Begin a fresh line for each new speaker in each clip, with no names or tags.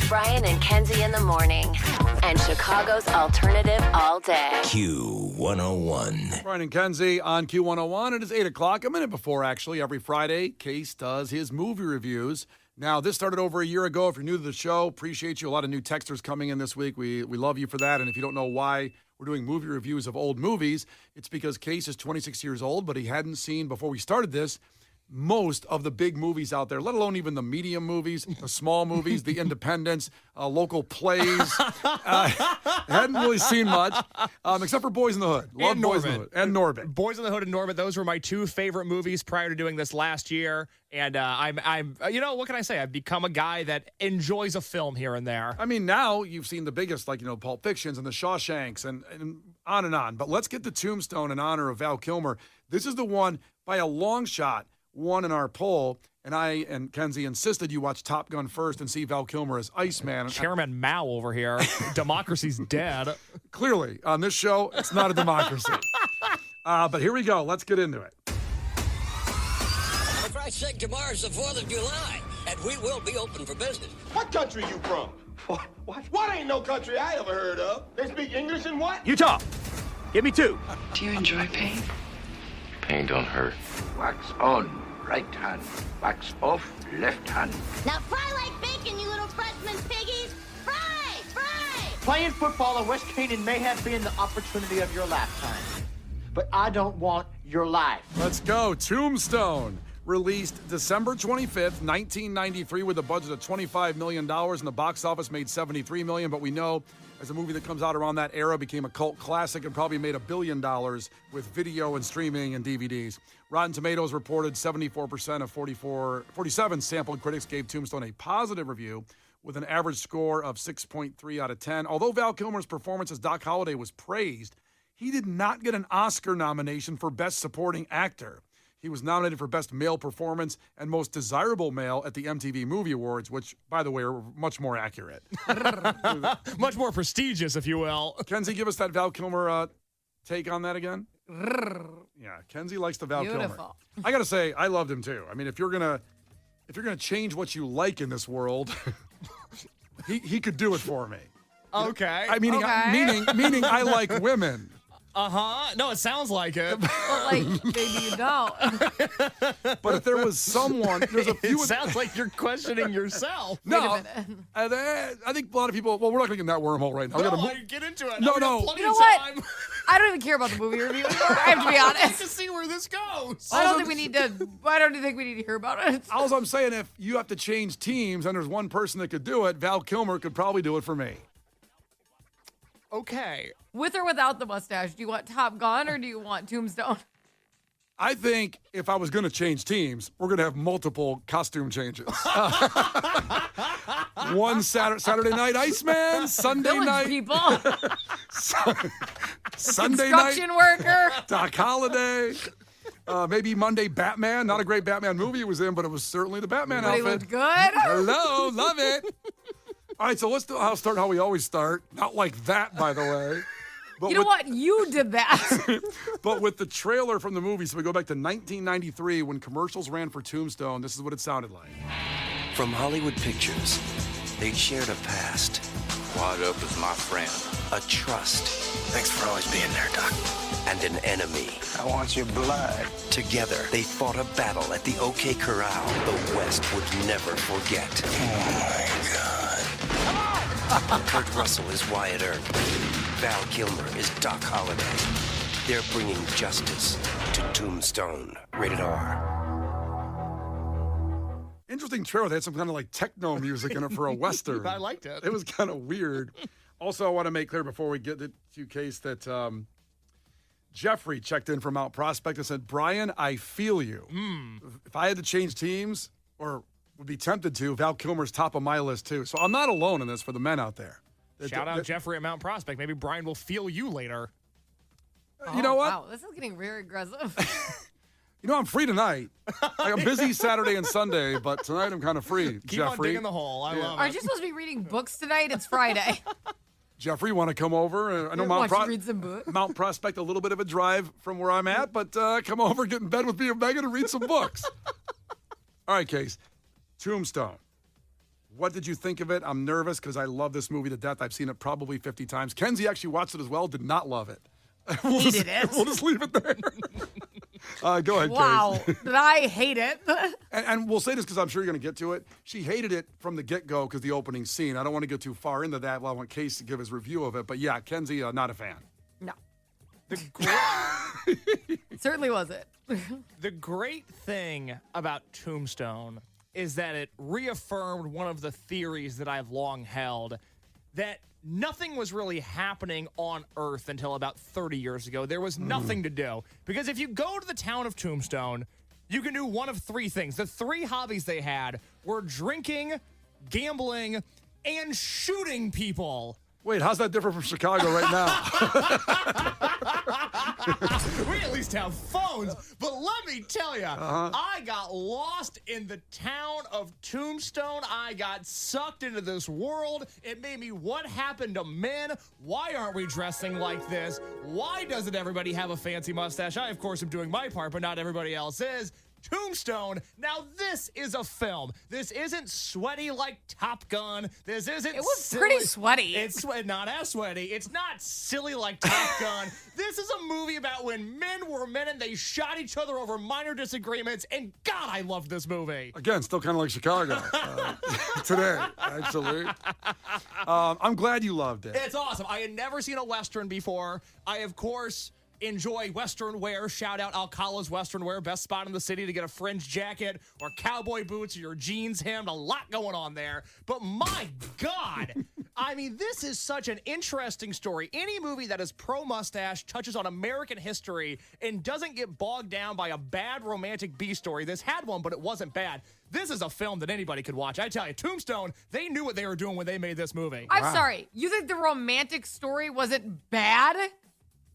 Brian and Kenzie in the morning. And Chicago's alternative all day.
Q101.
Brian and Kenzie on Q101. It is 8 o'clock, a minute before, actually. Every Friday, Case does his movie reviews. Now, this started over a year ago. If you're new to the show, appreciate you. A lot of new texters coming in this week. We love you for that. And if you don't know why we're doing movie reviews of old movies, it's because Case is 26 years old, but he hadn't seen, before we started this, most of the big movies out there, let alone even the medium movies, the small movies, the independents, local plays. Hadn't really seen much, except for Boys in the Hood. Love Boys in the Hood. And Norbit.
Boys in the Hood and Norbit, those were my two favorite movies prior to doing this last year. And I'm you know, what can I say? I've become a guy that enjoys a film here and there.
I mean, now you've seen the biggest, like, Pulp Fictions and the Shawshanks and on and on. But let's get to Tombstone in honor of Val Kilmer. This is the one, by a long shot, won in our poll, and I and Kenzie insisted you watch Top Gun first and see Val Kilmer as Iceman.
Chairman Mao over here. Democracy's dead.
Clearly, on this show, it's not a democracy. But here we go. Let's get into it.
For Christ's sake, tomorrow's the 4th of July, and we will be open for business.
What country you from? What ain't no country I ever heard of? They speak English and what?
Utah. Give me 2.
Do you enjoy pain?
Pain don't hurt.
Wax on, right hand. Wax off, left hand.
Now fry like bacon, you little freshman piggies. Fry, fry!
Playing football at West Canaan may have been the opportunity of your lifetime, but I don't want your life.
Let's go. Tombstone. Released December 25th, 1993, with a budget of $25 million, and the box office made $73 million. But we know, as a movie that comes out around that era, became a cult classic and probably made $1 billion with video and streaming and DVDs. Rotten Tomatoes reported 74% of 47 sampled critics gave Tombstone a positive review, with an average score of 6.3 out of 10. Although Val Kilmer's performance as Doc Holliday was praised, he did not get an Oscar nomination for Best Supporting Actor. He was nominated for Best Male Performance and Most Desirable Male at the MTV Movie Awards, which, by the way, are much more accurate.
Much more prestigious, if you will.
Kenzie, give us that Val Kilmer take on that again. Yeah, Kenzie likes the Val Kilmer. I got to say, I loved him too. I mean, if you're gonna change what you like in this world, he could do it for me.
Okay.
Meaning I like women.
Uh-huh. No, it sounds like it.
Well, like, maybe you don't.
But if there was someone, there's a few.
It sounds like you're questioning yourself.
No, I think a lot of people. Well, we're not going to get in that wormhole right now.
Get into it.
No.
You know what? I don't even care about the movie review anymore. I have to be honest.
I have to see where this goes.
I don't think we need to hear about it.
All I'm saying, if you have to change teams and there's one person that could do it, Val Kilmer could probably do it for me.
Okay.
With or without the mustache, do you want Top Gun or do you want Tombstone?
I think if I was going to change teams, we're going to have multiple costume changes. One Saturday night Iceman, Sunday
Village
night
people.
Sunday night
construction worker.
Doc Holliday. Maybe Monday Batman. Not a great Batman movie he was in, but it was certainly the Batman
But
outfit.
he looked good.
Hello, love it. All right, so I'll start how we always start. Not like that, by the way. But
you know what? You did that.
But with the trailer from the movie, so we go back to 1993 when commercials ran for Tombstone. This is what it sounded like.
From Hollywood Pictures, they'd shared a past.
Wad up is my friend.
A trust.
Thanks for always being there, Doc.
And an enemy.
I want your blood.
Together, they fought a battle at the OK Corral the West would never forget.
Oh, my God.
Kurt Russell is Wyatt Earp. Val Kilmer is Doc Holliday. They're bringing justice to Tombstone. Rated R.
Interesting trailer. They had some kind of like techno music in it for a Western.
I liked it.
It was kind of weird. Also, I want to make clear before we get to Case that Jeffrey checked in from Mount Prospect and said, Brian, I feel you. If I had to change teams or would be tempted to, Val Kilmer's top of my list too. So I'm not alone in this for the men out there.
Shout out Jeffrey at Mount Prospect. Maybe Brian will feel you later.
You know what?
Wow, this is getting very aggressive.
I'm free tonight. I'm busy Saturday and Sunday, but tonight I'm kind of free.
Keep
Jeffrey.
on digging the hole. I love it.
Aren't you supposed to be reading books tonight? It's Friday.
Jeffrey, want to come over? I know
Read some books.
Mount Prospect, a little bit of a drive from where I'm at, but come over, get in bed with me and Megan and read some books. All right, Case. Tombstone. What did you think of it? I'm nervous because I love this movie to death. I've seen it probably 50 times. Kenzie actually watched it as well, did not love it. We'll just leave it there. Go ahead,
Wow. Did I hate it?
And we'll say this because I'm sure you're going to get to it. She hated it from the get-go because the opening scene. I don't want to get too far into that. Well, I want Case to give his review of it. But yeah, Kenzie, not a fan.
No. Certainly wasn't.
The great thing about Tombstone is that it reaffirmed one of the theories that I've long held, that nothing was really happening on Earth until about 30 years ago. There was nothing to do. Because if you go to the town of Tombstone, you can do one of three things. The three hobbies they had were drinking, gambling, and shooting people.
Wait, how's that different from Chicago right now?
We at least have phones, but let me tell you, I got lost in the town of Tombstone. I got sucked into this world. It made me, what happened to men? Why aren't we dressing like this? Why doesn't everybody have a fancy mustache? I, of course, am doing my part, but not everybody else is. Tombstone. Now, this is a film. This isn't sweaty like Top Gun. This isn't
It was
silly.
pretty sweaty.
It's not as sweaty. It's not silly like Top Gun. This is a movie about when men were men and they shot each other over minor disagreements. And God, I love this movie.
Again, still kind of like Chicago today, actually. I'm glad you loved it.
It's awesome. I had never seen a Western before. I, of course, enjoy Western wear. Shout out Alcala's Western wear. Best spot in the city to get a fringe jacket or cowboy boots or your jeans hemmed. A lot going on there. But my God, I mean, this is such an interesting story. Any movie that is pro-mustache, touches on American history, and doesn't get bogged down by a bad romantic B story. This had one, but it wasn't bad. This is a film that anybody could watch. I tell you, Tombstone, they knew what they were doing when they made this movie.
I'm sorry. You think the romantic story wasn't bad?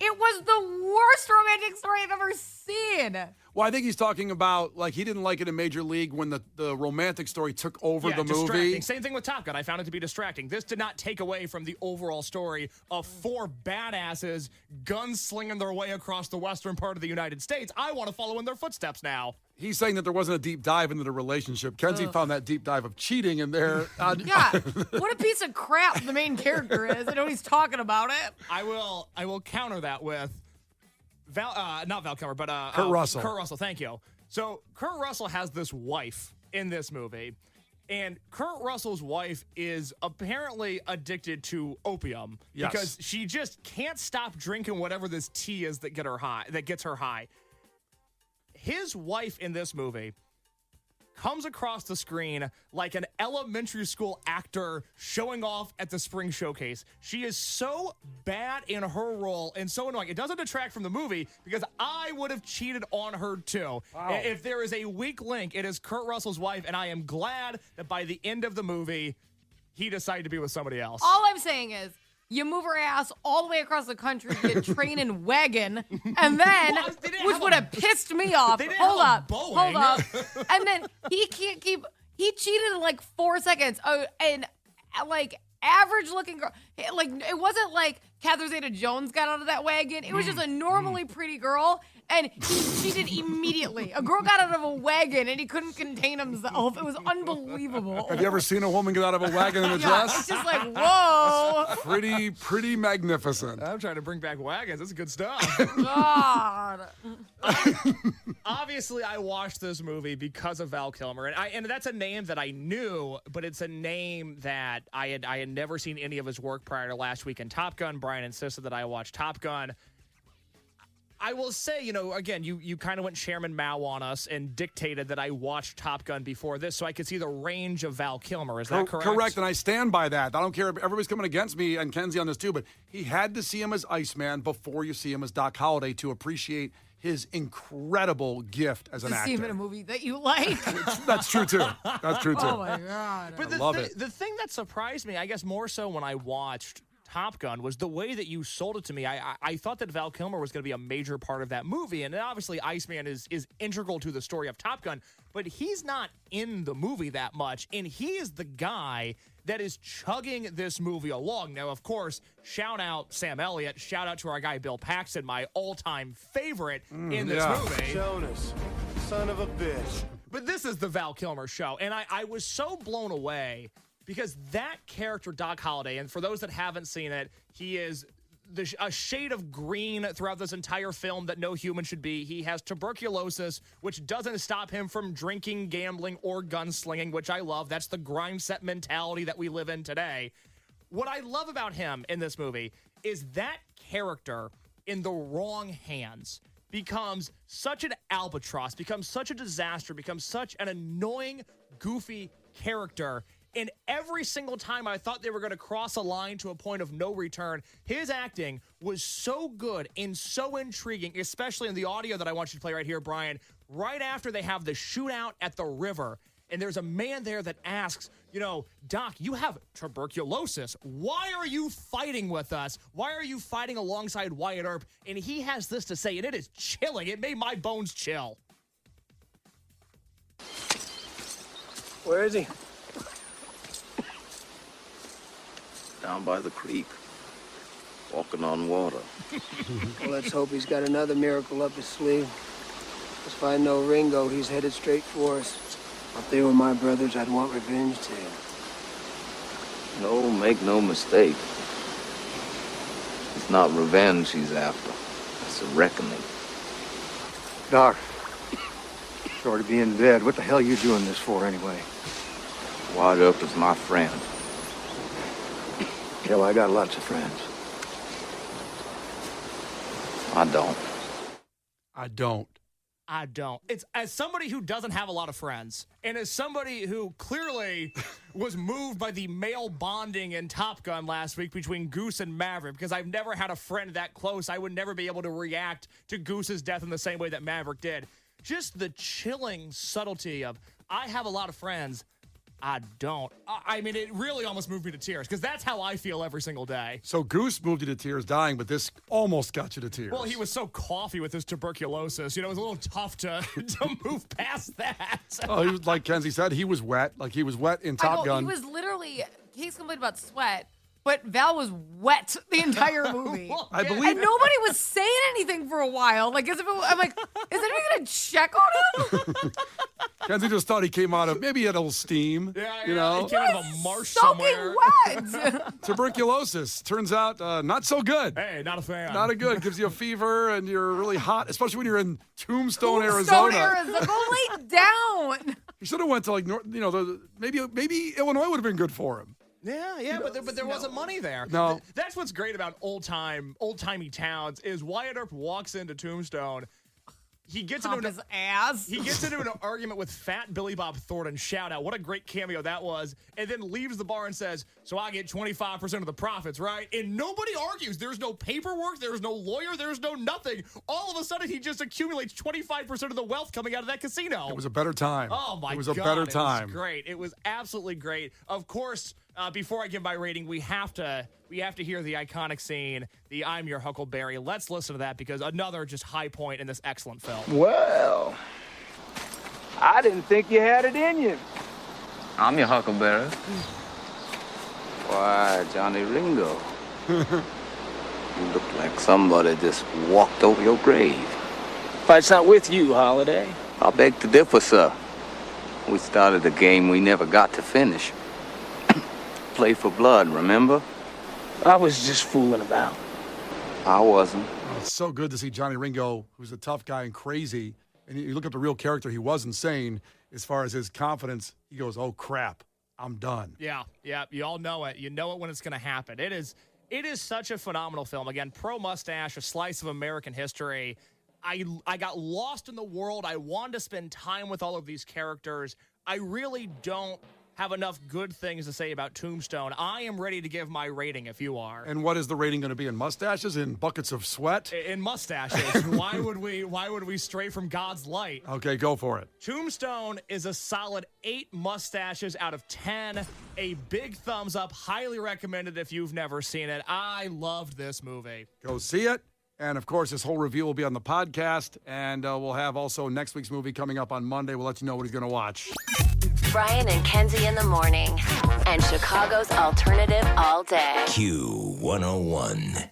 It was the worst romantic story I've ever seen.
Well, I think he's talking about, like, he didn't like it in Major League when the romantic story took over the movie.
Same thing with Top Gun. I found it to be distracting. This did not take away from the overall story of four badasses gunslinging their way across the western part of the United States. I want to follow in their footsteps now.
He's saying that there wasn't a deep dive into the relationship. Kenzie found that deep dive of cheating in there.
Yeah, what a piece of crap the main character is. I know he's talking about it.
I will counter that with not Val Kilmer, but
Kurt Russell.
Kurt Russell, thank you. So Kurt Russell has this wife in this movie, and Kurt Russell's wife is apparently addicted to opium because she just can't stop drinking whatever this tea is that gets her high. His wife in this movie comes across the screen like an elementary school actor showing off at the spring showcase. She is so bad in her role and so annoying. It doesn't detract from the movie because I would have cheated on her too. Wow. If there is a weak link, it is Kurt Russell's wife, and I am glad that by the end of the movie, he decided to be with somebody else.
All I'm saying is, you move her ass all the way across the country to get train and wagon, and then, which would have pissed me off. Hold up. And then he cheated in like 4 seconds. Oh, and like average looking girl, like it wasn't like Catherine Zeta-Jones got out of that wagon. It was just a normally pretty girl, and he cheated immediately. A girl got out of a wagon, and he couldn't contain himself. It was unbelievable.
Have you ever seen a woman get out of a wagon in a dress?
It's just like, whoa.
Pretty magnificent.
I'm trying to bring back wagons. That's good stuff.
God.
Obviously, I watched this movie because of Val Kilmer, and that's a name that I knew, but it's a name that I had never seen any of his work prior to last week in Top Gun. Brian insisted that I watch Top Gun. I will say, again, you kind of went Chairman Mao on us and dictated that I watched Top Gun before this so I could see the range of Val Kilmer. Is that correct?
Correct, and I stand by that. I don't care if everybody's coming against me and Kenzie on this too, but he had to see him as Iceman before you see him as Doc Holliday to appreciate his incredible gift as an actor.
To see him in a movie that you like.
That's true, too. Oh,
my God.
But the thing that surprised me, I guess more so when I watched Top Gun, was the way that you sold it to me. I thought that Val Kilmer was going to be a major part of that movie, and obviously Iceman is integral to the story of Top Gun, but he's not in the movie that much, and he is the guy that is chugging this movie along. Now, of course, shout out Sam Elliott, shout out to our guy Bill Paxton, my all-time favorite in this movie.
Jonas, son of a bitch.
But this is the Val Kilmer show, and I was so blown away because that character, Doc Holliday, and for those that haven't seen it, he is a shade of green throughout this entire film that no human should be. He has tuberculosis, which doesn't stop him from drinking, gambling, or gunslinging, which I love. That's the grind set mentality that we live in today. What I love about him in this movie is that character in the wrong hands becomes such an albatross, becomes such a disaster, becomes such an annoying, goofy character. And every single time I thought they were going to cross a line to a point of no return, his acting was so good and so intriguing, especially in the audio that I want you to play right here, Brian, right after they have the shootout at the river. And there's a man there that asks, Doc, you have tuberculosis. Why are you fighting with us? Why are you fighting alongside Wyatt Earp? And he has this to say, and it is chilling. It made my bones chill.
Where is he?
Down by the creek, walking on water.
Well, let's hope he's got another miracle up his sleeve. If I know Ringo, he's headed straight for us. If they were my brothers, I'd want revenge too.
No, make no mistake. It's not revenge he's after. It's a reckoning.
Doc, sorry to be in bed. What the hell are you doing this for anyway?
Wyatt Earp is my friend.
Yeah, well, I got lots of friends.
I don't.
It's as somebody who doesn't have a lot of friends, and as somebody who clearly was moved by the male bonding in Top Gun last week between Goose and Maverick, because I've never had a friend that close. I would never be able to react to Goose's death in the same way that Maverick did. Just the chilling subtlety of, I have a lot of friends, I don't. I mean, it really almost moved me to tears, because that's how I feel every single day.
So Goose moved you to tears dying, but this almost got you to tears.
Well, he was so coffee with his tuberculosis. It was a little tough to move past that.
Oh, he was, like Kenzie said, he was wet. Like, he was wet in Top Gun.
He was literally, he's complained about sweat, but Val was wet the entire movie.
I believe
and nobody was saying anything for a while. Like, as if I'm like, is anybody going to check on him?
Kenzie just thought he came out of, maybe he had a little steam.
Yeah,
you know?
He came out of a marsh
soaking
somewhere.
wet.
Tuberculosis turns out not so good.
Hey, not a fan.
Not a good. Gives you a fever and you're really hot, especially when you're in Tombstone,
Arizona.
Arizona.
Go lay down.
He should have went to, like, maybe Illinois would have been good for him.
Yeah, but there wasn't money there.
No.
That's what's great about old-timey towns is Wyatt Earp walks into Tombstone. He gets into
his ass.
He gets into an argument with Fat Billy Bob Thornton. Shout out. What a great cameo that was. And then leaves the bar and says, so I get 25% of the profits, right? And nobody argues. There's no paperwork. There's no lawyer. There's no nothing. All of a sudden, he just accumulates 25% of the wealth coming out of that casino.
It was a better time.
Oh, my God.
It was a better time.
It was great. It was absolutely great. Of course, before I give my rating, we have to hear the iconic scene, the I'm Your Huckleberry. Let's listen to that, because another just high point in this excellent film.
Well, I didn't think you had it in you.
I'm your Huckleberry. Why, Johnny Ringo. You look like somebody just walked over your grave.
Fight's not with you, Holiday.
I beg to differ, sir. We started a game we never got to finish. Play for blood, remember?
I was just fooling about.
I wasn't.
Oh, it's so good to see Johnny Ringo, who's a tough guy and crazy. And you look at the real character, he was insane as far as his confidence. He goes, oh, crap, I'm done.
Yeah, you all know it. You know it when it's going to happen. It is such a phenomenal film. Again, pro mustache, a slice of American history. I got lost in the world. I wanted to spend time with all of these characters. I really don't have enough good things to say about Tombstone. I am ready to give my rating if you are.
And what is the rating going to be? In mustaches? In buckets of sweat?
In mustaches. Why would we stray from God's light?
Okay, go for it.
Tombstone is a solid 8 mustaches out of 10. A big thumbs up. Highly recommended if you've never seen it. I loved this movie.
Go see it. And, of course, this whole review will be on the podcast. And we'll have also next week's movie coming up on Monday. We'll let you know what he's going to watch.
Brian and Kenzie in the morning. And Chicago's alternative all day.
Q101.